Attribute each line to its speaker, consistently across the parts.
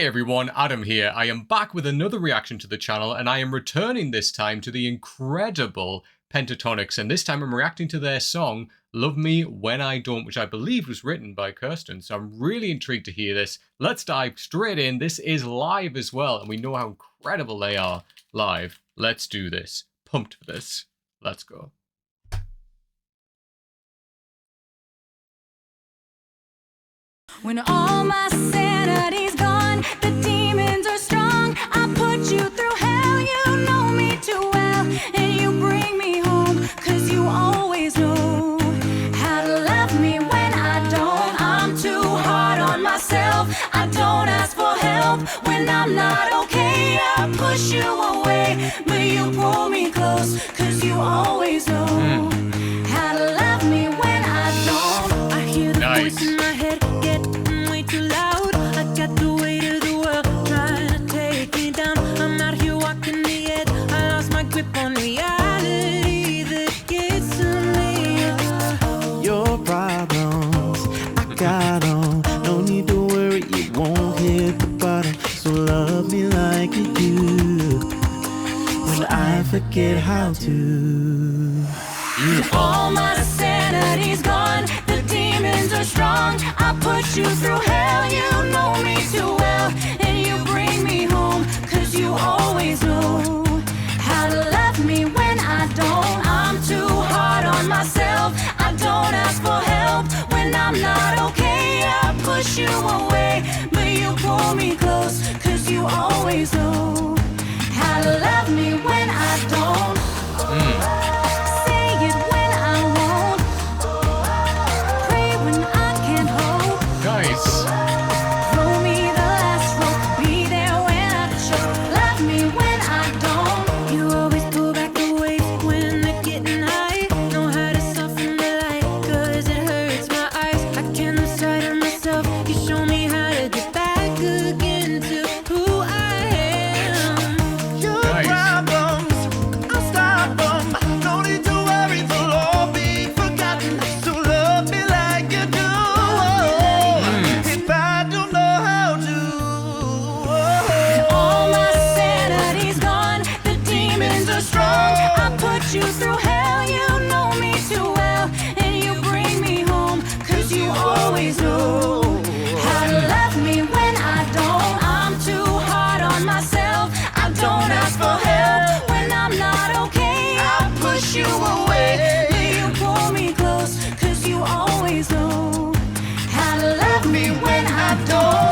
Speaker 1: everyone, Adam here. I am back with another reaction to the channel, and I am returning this time to the incredible Pentatonix, and this time I'm reacting to their song, Love Me When I Don't, which I believe was written by Kirsten, so I'm really intrigued to hear this. Let's dive straight in. This is live as well, and we know how incredible they are live. Let's do this. Pumped for this. Let's go.
Speaker 2: When all my sanity's gone, the demons are strong. I put you through hell, you know me too well. And you bring me home, cause you always know how to love me when I don't. I'm too hard on myself, I don't ask for help when I'm not okay. I push you away, but you pull me close, cause you always know how to love me when I don't. I hear the voice in my head getting way too loud. I got the weight of the world trying to take me down. I'm out here walking the edge, I lost my grip on reality that gets to me.
Speaker 3: Your problems, I got 'em. No need to worry, you won't hit the bottom. So love me like you do when I forget how to.
Speaker 2: All my sanity's gone, the demons are strong. I put you through hell, you know me too well. And you bring me home, cause you always know how to love me when I don't. I'm too hard on myself, I don't ask for help when I'm not okay. I push you away, but you pull me close, cause you always know how to love me when I don't. You through hell, you know me too well. And you bring me home, cause you always know how to love me when I don't. I'm too hard on myself, I don't ask for help when I'm not okay. I push you away, but you pull me close, cause you always know how to love me when I don't.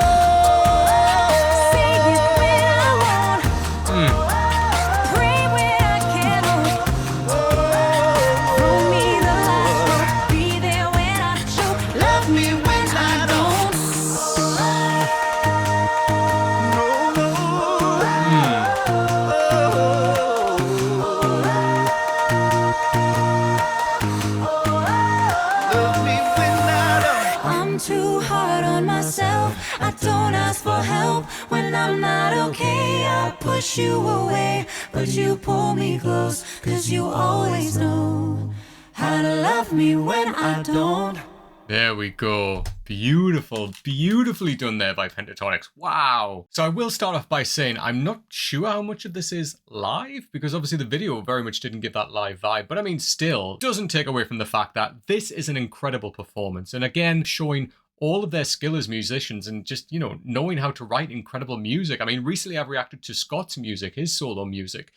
Speaker 2: Too hard on myself, I don't ask for help when I'm not okay. I push you away, but you pull me close, cause you always know how to love me when I don't.
Speaker 1: There we go. Beautiful, beautifully done there by Pentatonix. Wow. So I will start off by saying I'm not sure how much of this is live, because obviously the video very much didn't give that live vibe, but I mean still doesn't take away from the fact that this is an incredible performance, and again showing all of their skill as musicians and just, you know, knowing how to write incredible music. I mean, recently I've reacted to Scott's music, his solo music.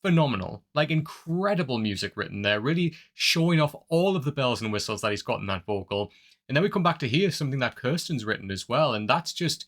Speaker 1: Phenomenal, like incredible music written there, really showing off all of the bells and whistles that he's got in that vocal. And then we come back to hear something that Kirsten's written as well, and that's just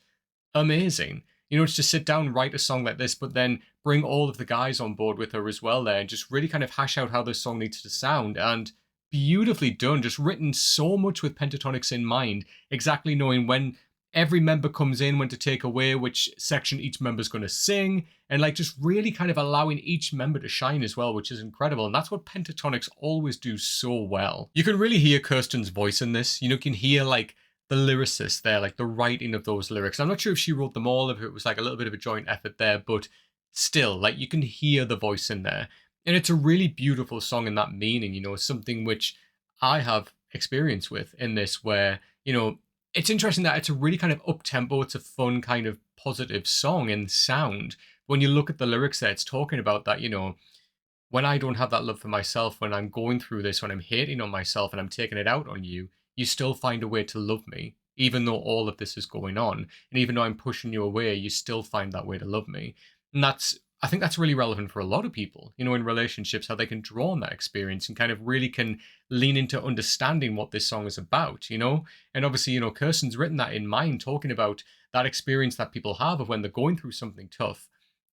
Speaker 1: amazing. You know, it's to sit down and write a song like this, but then bring all of the guys on board with her as well there, and just really kind of hash out how this song needs to sound. And beautifully done, just written so much with Pentatonix in mind, exactly knowing when every member comes in, when to take away, which section each member's going to sing, and like just really kind of allowing each member to shine as well, which is incredible. And that's what Pentatonix always do so well. You can really hear Kirsten's voice in this. You know, you can hear like the lyricist there, like the writing of those lyrics. I'm not sure if she wrote them all, if it was like a little bit of a joint effort there, but still, like you can hear the voice in there. And it's a really beautiful song in that meaning, you know, something which I have experience with in this, where, you know, it's interesting that it's a really kind of up-tempo, it's a fun kind of positive song in sound. When you look at the lyrics there, it's talking about that, you know, when I don't have that love for myself, when I'm going through this, when I'm hating on myself and I'm taking it out on you, you still find a way to love me, even though all of this is going on. And even though I'm pushing you away, you still find that way to love me. And I think that's really relevant for a lot of people, you know, in relationships, how they can draw on that experience and kind of really can lean into understanding what this song is about, you know? And obviously, you know, Kirsten's written that in mind, talking about that experience that people have of when they're going through something tough.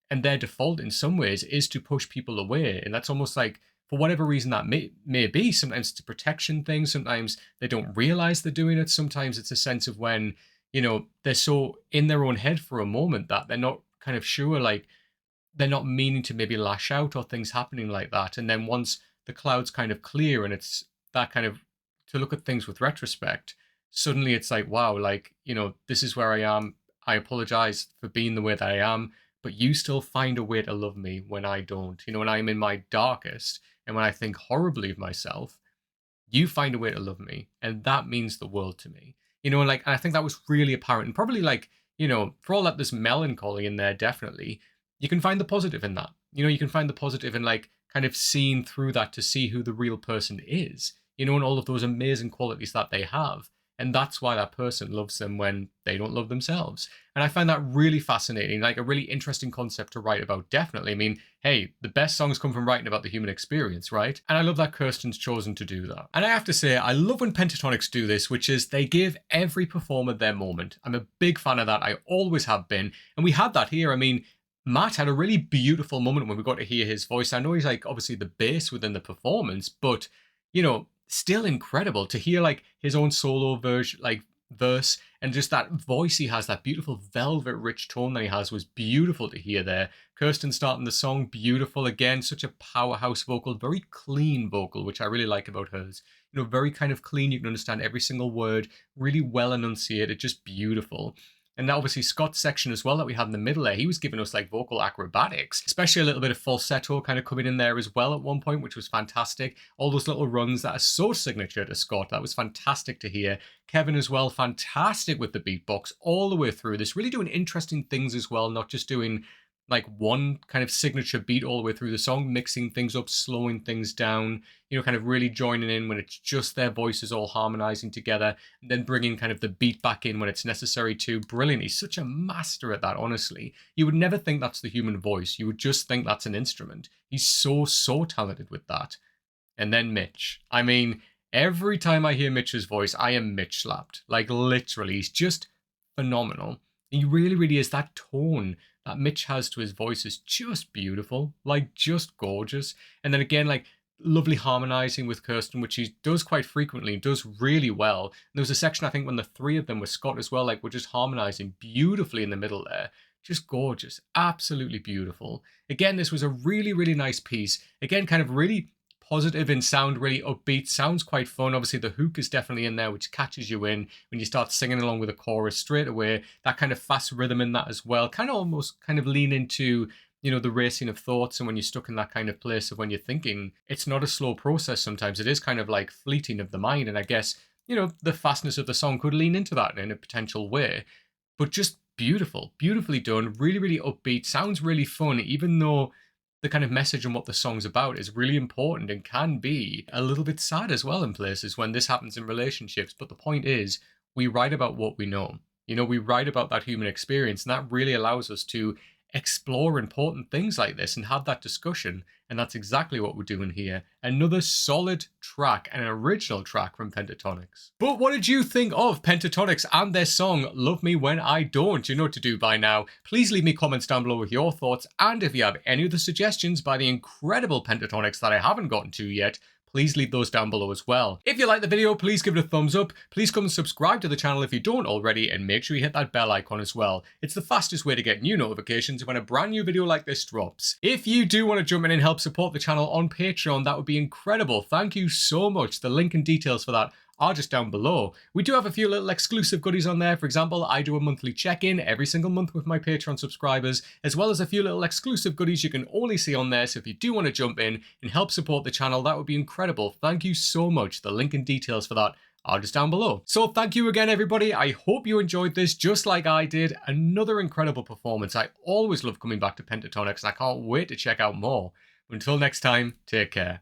Speaker 1: And their default in some ways is to push people away. And that's almost like, for whatever reason that may be, sometimes it's a protection thing, sometimes they don't realize they're doing it, sometimes it's a sense of when, you know, they're so in their own head for a moment that they're not kind of sure, like, they're not meaning to maybe lash out or things happening like that. And then once the clouds kind of clear and it's that kind of to look at things with retrospect, suddenly it's like, wow, like, you know, this is where I am. I apologize for being the way that I am, but you still find a way to love me when I don't. You know, when I'm in my darkest and when I think horribly of myself, you find a way to love me. And that means the world to me. You know, and like, and I think that was really apparent. And probably like, you know, for all that there's melancholy in there, definitely, you can find the positive in that. You know, you can find the positive in like kind of seeing through that to see who the real person is, you know, and all of those amazing qualities that they have. And that's why that person loves them when they don't love themselves. And I find that really fascinating, like a really interesting concept to write about, definitely. I mean, hey, the best songs come from writing about the human experience, right? And I love that Kirsten's chosen to do that. And I have to say, I love when Pentatonix do this, which is they give every performer their moment. I'm a big fan of that. I always have been. And we had that here. I mean, Matt had a really beautiful moment when we got to hear his voice. I know he's like obviously the bass within the performance, but, you know, still incredible to hear like his own solo verse and just that voice he has, that beautiful velvet rich tone that he has was beautiful to hear there. Kirsten starting the song, beautiful again, such a powerhouse vocal, very clean vocal, which I really like about hers. You know, very kind of clean, you can understand every single word, really well enunciated, just beautiful. And obviously Scott's section as well that we had in the middle there, he was giving us like vocal acrobatics, especially a little bit of falsetto kind of coming in there as well at one point, which was fantastic. All those little runs that are so signature to Scott, that was fantastic to hear. Kevin as well, fantastic with the beatbox all the way through this, really doing interesting things as well, not just doing like one kind of signature beat all the way through the song, mixing things up, slowing things down, you know, kind of really joining in when it's just their voices all harmonizing together, and then bringing kind of the beat back in when it's necessary to. Brilliant. He's such a master at that, honestly. You would never think that's the human voice. You would just think that's an instrument. He's so talented with that. And then Mitch. I mean, every time I hear Mitch's voice, I am Mitch slapped. Like literally, he's just phenomenal. He really, really is. That tone that Mitch has to his voice is just beautiful, like just gorgeous. And then again, like lovely harmonizing with Kirsten, which he does quite frequently, does really well. And there was a section, I think, when the three of them were Scott as well, like we're just harmonizing beautifully in the middle there. Just gorgeous, absolutely beautiful. Again, this was a really, really nice piece. Again, kind of really positive in sound, really upbeat, sounds quite fun. Obviously the hook is definitely in there, which catches you in when you start singing along with the chorus straight away. That kind of fast rhythm in that as well, kind of almost kind of lean into, you know, the racing of thoughts. And when you're stuck in that kind of place of when you're thinking, it's not a slow process sometimes, it is kind of like fleeting of the mind. And I guess, you know, the fastness of the song could lean into that in a potential way, but just beautiful, beautifully done, really, really upbeat, sounds really fun, even though the kind of message and what the song's about is really important and can be a little bit sad as well in places when this happens in relationships. But the point is, we write about what we know. You know, we write about that human experience, and that really allows us to explore important things like this and have that discussion. And that's exactly what we're doing here. Another solid track, and an original track from Pentatonix. But what did you think of Pentatonix and their song Love Me When I Don't? You know what to do by now. Please leave me comments down below with your thoughts, and if you have any other suggestions by the incredible Pentatonix that I haven't gotten to yet, please leave those down below as well. If you like the video, please give it a thumbs up. Please come and subscribe to the channel if you don't already, and make sure you hit that bell icon as well. It's the fastest way to get new notifications when a brand new video like this drops. If you do want to jump in and help support the channel on Patreon, that would be incredible. Thank you so much. The link and details for that are just down below. We do have a few little exclusive goodies on there. For example, I do a monthly check-in every single month with my Patreon subscribers, as well as a few little exclusive goodies you can only see on there. So if you do want to jump in and help support the channel, that would be incredible. Thank you so much. The link and details for that are just down below. So thank you again, everybody. I hope you enjoyed this just like I did. Another incredible performance. I always love coming back to Pentatonix, and I can't wait to check out more. Until next time, take care.